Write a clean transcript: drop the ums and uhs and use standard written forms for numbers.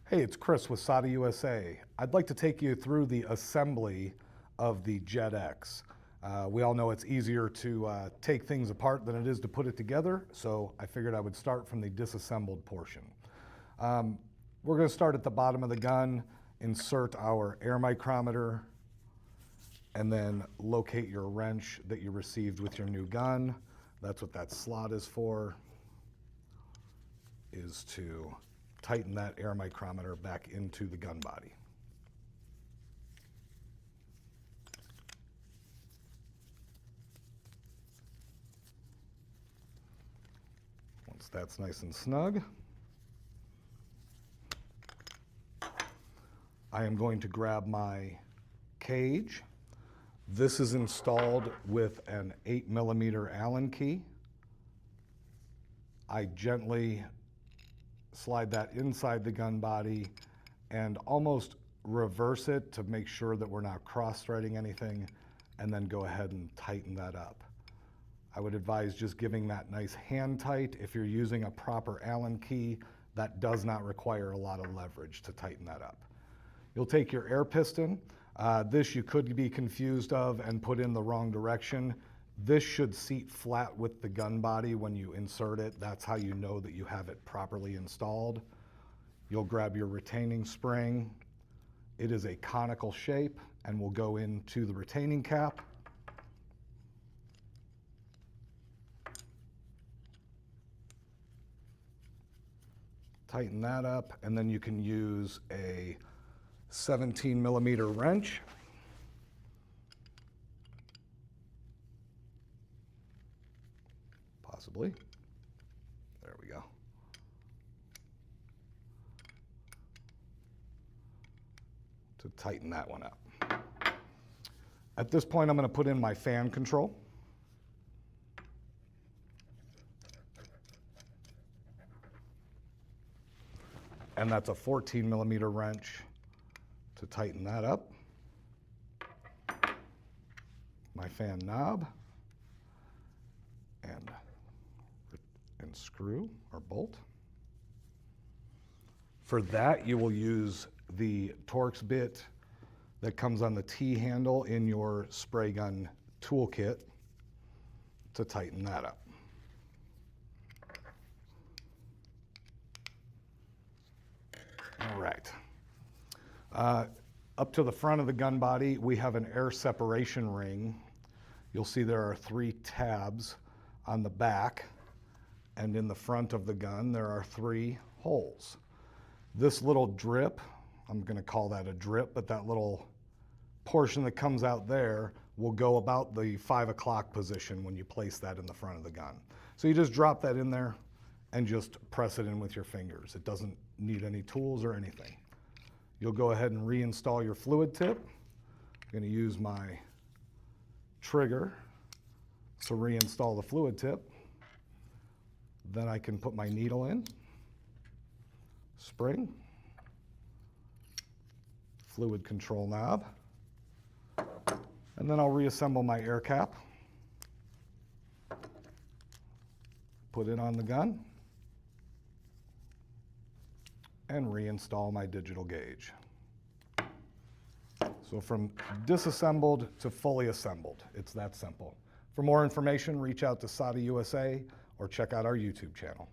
Hey, it's Chris with SATA USA. I'd like to take you through the assembly of the JetX. We all know it's easier to take things apart than it is to put it together, so I figured I would start from the disassembled portion. We're going to start at the bottom of the gun, insert our air micrometer, and then locate your wrench that you received with your new gun. That's what that slot is for, is to tighten that air micrometer back into the gun body. Once that's nice and snug, I am going to grab my cage. This is installed with an 8mm Allen key. I gently slide that inside the gun body and almost reverse it to make sure that we're not cross-threading anything, and then go ahead and tighten that up. I would advise just giving that nice hand tight. If you're using a proper Allen key, that does not require a lot of leverage to tighten that up. You'll take your air piston. This you could be confused of and put in the wrong direction. This should seat flat with the gun body when you insert it. That's how you know that you have it properly installed. You'll grab your retaining spring. It is a conical shape and will go into the retaining cap. Tighten that up, and then you can use a 17mm wrench. Possibly. There we go. To tighten that one up. At this point, I'm going to put in my fan control. And that's a 14mm wrench to tighten that up. My fan knob and screw or bolt. For that, you will use the Torx bit that comes on the T handle in your spray gun toolkit to tighten that up. All right. Up to the front of the gun body, we have an air separation ring. You'll see there are 3 tabs on the back, and in the front of the gun there are 3 holes. This little drip, I'm going to call that a drip, but that little portion that comes out there will go about the 5 o'clock position when you place that in the front of the gun. So you just drop that in there and just press it in with your fingers. It doesn't need any tools or anything. You'll go ahead and reinstall your fluid tip. I'm going to use my trigger to reinstall the fluid tip. Then I can put my needle in, spring, fluid control knob, and then I'll reassemble my air cap, put it on the gun, and reinstall my digital gauge. So from disassembled to fully assembled, it's that simple. For more information, reach out to SATA USA or check out our YouTube channel.